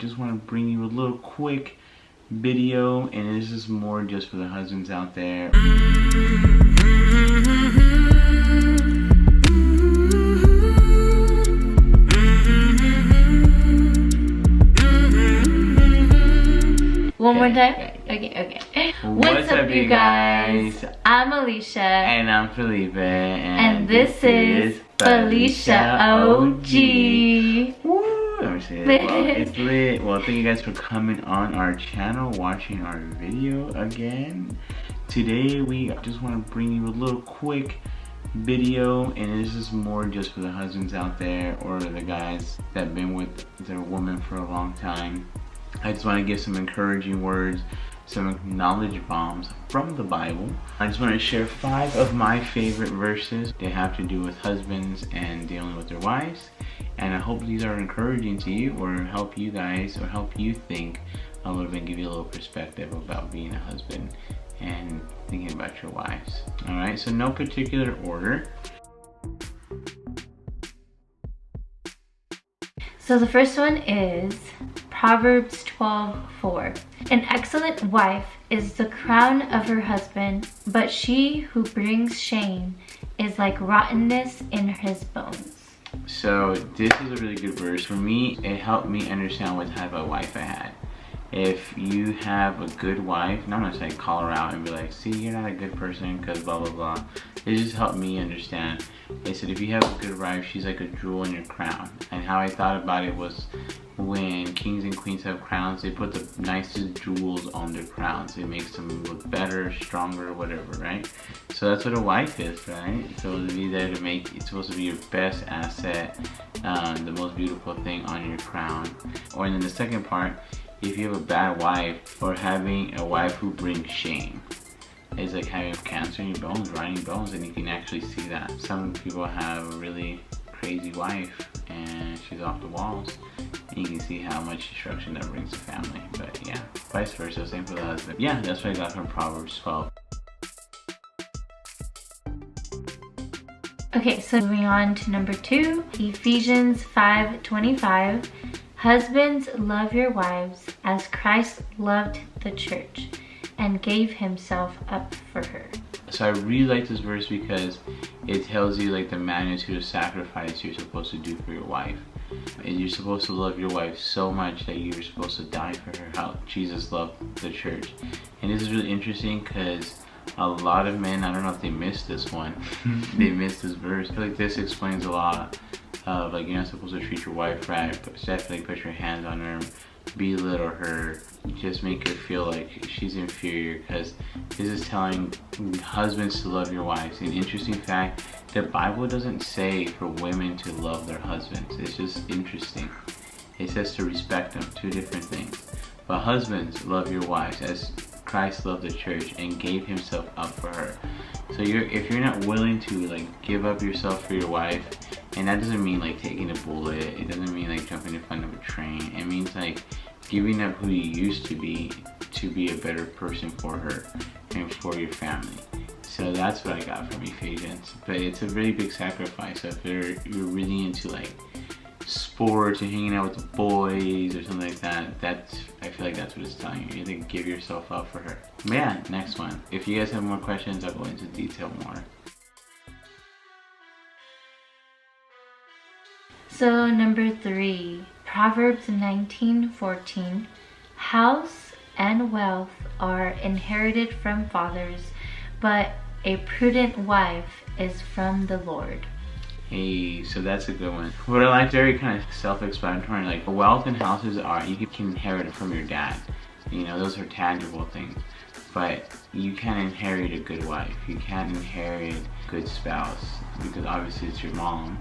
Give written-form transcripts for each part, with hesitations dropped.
Just want to bring you a little quick video, and this is more just for the husbands out there. One more time? Okay. What's up, you guys? I'm Alicia. And I'm Felicia. And this is Felicia OG. Woo! Let me say it. Well, it's lit. Well, thank you guys for coming on our channel, watching our video again. Today, we just want to bring you a little quick video, and this is more just for the husbands out there or the guys that have been with their woman for a long time. I just want to give some encouraging words, some knowledge bombs from the Bible. I just want to share 5 of my favorite verses. They have to do with husbands and dealing with their wives. And I hope these are encouraging to you, or help you guys, or help you think a little bit, give you a little perspective about being a husband and thinking about your wives. Alright, so no particular order. So the first one is Proverbs 12:4. An excellent wife is the crown of her husband, but she who brings shame is like rottenness in his bones. So this is a really good verse. For me, it helped me understand what type of wife I had. If you have a good wife, and I'm not gonna say call her out and be like, see, you're not a good person because blah blah blah. It just helped me understand. They said if you have a good wife, she's like a jewel in your crown. And how I thought about it was, when kings and queens have crowns, they put the nicest jewels on their crowns. It makes them look better, stronger, whatever, right? So that's what a wife is, right? So to be there to make, it's supposed to be your best asset, the most beautiful thing on your crown. Or then the second part, if you have a bad wife, or having a wife who brings shame. It's like having cancer in your bones, rotting bones, and you can actually see that. Some people have a really crazy wife and she's off the walls, and you can see how much destruction that brings to family. But yeah, vice versa, same for the husband. Yeah, that's what I got from Proverbs 12. Okay, so moving on to number 2, Ephesians 5:25. Husbands, love your wives as Christ loved the church and gave himself up for her. So I really like this verse because it tells you like the magnitude of sacrifice you're supposed to do for your wife. And you're supposed to love your wife so much that you're supposed to die for her, how Jesus loved the church. And this is really interesting because a lot of men, I don't know if they missed this one, they missed this verse. I feel like this explains a lot of like, you're not supposed to treat your wife right, but definitely put your hands on her, belittle her, just make her feel like she's inferior, because this is telling husbands to love your wives. An interesting fact, the Bible doesn't say for women to love their husbands. It's just interesting. It says to respect them, 2 different things. But husbands, love your wives as Christ loved the church and gave himself up for her. So if you're not willing to like give up yourself for your wife, and that doesn't mean like taking a bullet, it doesn't mean like jumping in front of a train, it means like giving up who you used to be a better person for her and for your family. So that's what I got from Ephesians. But it's a really big sacrifice. So if you're really into like sports and hanging out with the boys or something like that, I feel like that's what it's telling you. You need to give yourself up for her. But yeah, next one. If you guys have more questions, I'll go into detail more. So number 3, Proverbs 19:14. House and wealth are inherited from fathers, but a prudent wife is from the Lord. Hey, so that's a good one. What I like, very kind of self-explanatory. Like wealth and houses are, you can inherit it from your dad. You know, those are tangible things. But you can't inherit a good wife. You can't inherit a good spouse, because obviously it's your mom.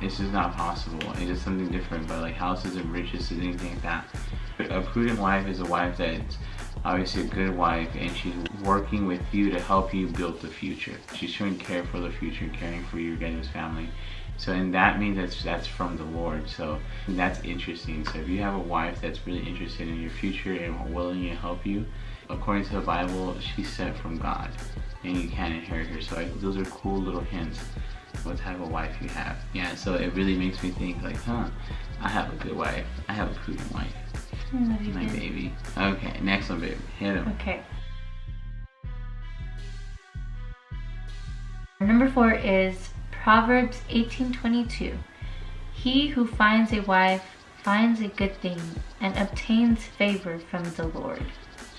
It's just not possible. It's just something different. But like houses and riches and anything like that. But a prudent wife is a wife that's obviously a good wife, and she's working with you to help you build the future. She's showing care for the future, caring for your guys' family. So, and that means that's from the Lord. So that's interesting. So if you have a wife that's really interested in your future and willing to help you, according to the Bible, she's sent from God, and you can't inherit her. So those are cool little hints what type of wife you have. Yeah, so it really makes me think like, I have a good wife. I have a prudent wife. I love you, My baby. Okay, next one, baby. Hit him. Okay. Number 4 is Proverbs 18:22. He who finds a wife finds a good thing and obtains favor from the Lord.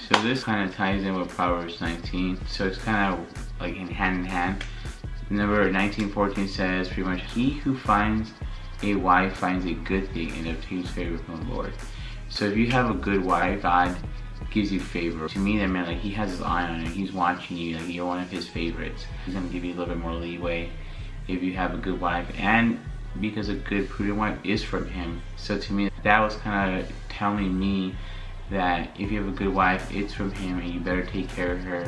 So this kind of ties in with Proverbs 19. So it's kind of like in hand. Number 19:14 says pretty much, he who finds a wife finds a good thing and obtains favor from the Lord. So if you have a good wife, God gives you favor. To me, that meant like he has his eye on you. He's watching you. Like you're one of his favorites. He's gonna give you a little bit more leeway if you have a good wife, and because a good prudent wife is from him. So to me, that was kind of telling me that if you have a good wife, it's from him, and you better take care of her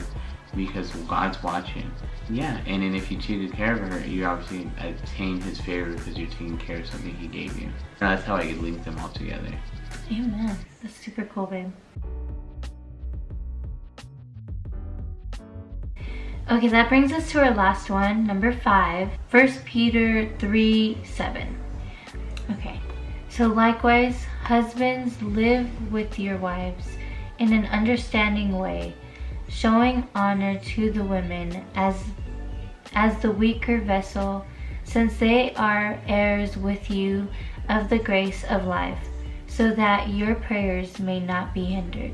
because God's watching. Yeah, and then if you take good care of her, you obviously obtain his favor because you're taking care of something he gave you. And that's how I linked them all together. Amen. That's super cool, babe. Okay, that brings us to our last one, number 5, 1 Peter 3:7. Okay, so likewise, husbands, live with your wives in an understanding way, showing honor to the women as the weaker vessel, since they are heirs with you of the grace of life, so that your prayers may not be hindered.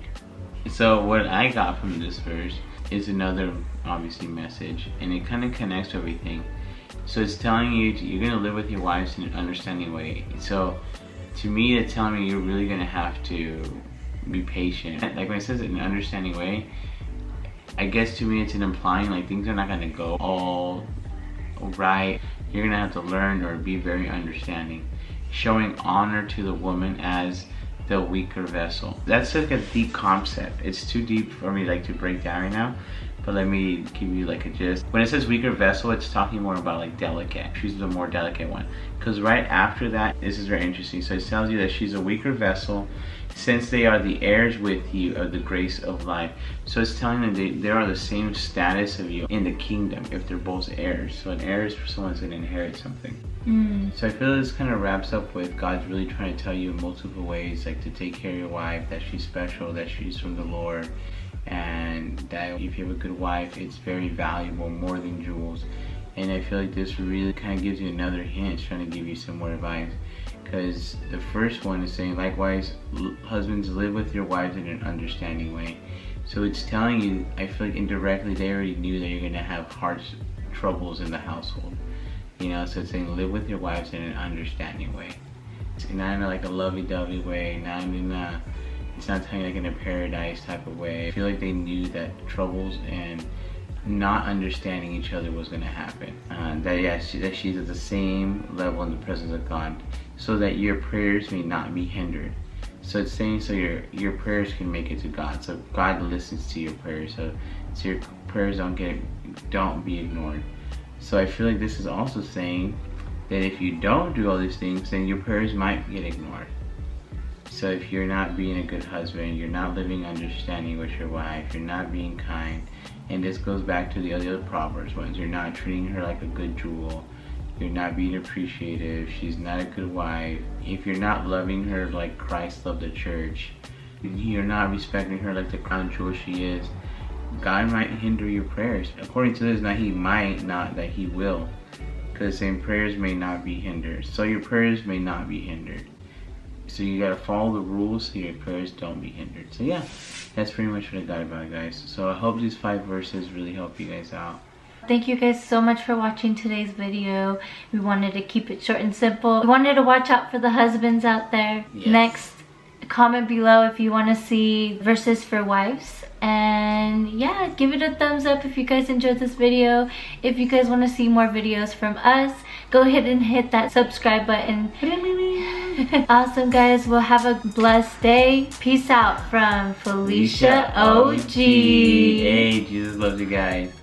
So what I got from this verse is another obviously message, and it kind of connects to everything. So it's telling you you're going to live with your wives in an understanding way. So to me, it's telling me you're really going to have to be patient. Like when it says in an understanding way, I guess to me it's an implying like things are not going to go all right. You're going to have to learn or be very understanding, showing honor to the woman as the weaker vessel. That's like a deep concept. It's too deep for me like to break down right now, but let me give you like a gist. When it says weaker vessel, it's talking more about like delicate. She's the more delicate one, because right after that, this is very interesting. So it tells you that she's a weaker vessel since they are the heirs with you of the grace of life. So it's telling them they are the same status of you in the kingdom if they're both heirs. So an heir is for someone who's going to inherit something. So I feel this kind of wraps up with God's really trying to tell you in multiple ways, like to take care of your wife, that she's special, that she's from the Lord, and that if you have a good wife, it's very valuable, more than jewels. And I feel like this really kind of gives you another hint, trying to give you some more advice. Because the first one is saying, likewise, husbands, live with your wives in an understanding way. So it's telling you, I feel like indirectly, they already knew that you're going to have heart troubles in the household. You know, so it's saying live with your wives in an understanding way. It's not in like a lovey-dovey way, not in it's not telling you like in a paradise type of way. I feel like they knew that troubles and not understanding each other was going to happen. That she's at the same level in the presence of God, so that your prayers may not be hindered. So it's saying so your prayers can make it to God. So God listens to your prayers. So your prayers don't be ignored. So I feel like this is also saying that if you don't do all these things, then your prayers might get ignored. So if you're not being a good husband, you're not living understanding with your wife, you're not being kind, and this goes back to the other Proverbs ones, you're not treating her like a good jewel, you're not being appreciative, she's not a good wife, if you're not loving her like Christ loved the church, you're not respecting her like the crown jewel she is, God might hinder your prayers. According to this, not he might, not that he will. Because saying prayers may not be hindered. So your prayers may not be hindered. So you gotta follow the rules so your prayers don't be hindered. So yeah, that's pretty much what I got about it, guys. So I hope these 5 verses really help you guys out. Thank you guys so much for watching today's video. We wanted to keep it short and simple. We wanted to watch out for the husbands out there. Yes. Next, comment below if you want to see verses for wives. And yeah, give it a thumbs up if you guys enjoyed this video. If you guys want to see more videos from us, go ahead and hit that subscribe button. Awesome, guys. We'll have a blessed day. Peace out from Felicia OG. Hey, Jesus loves you guys.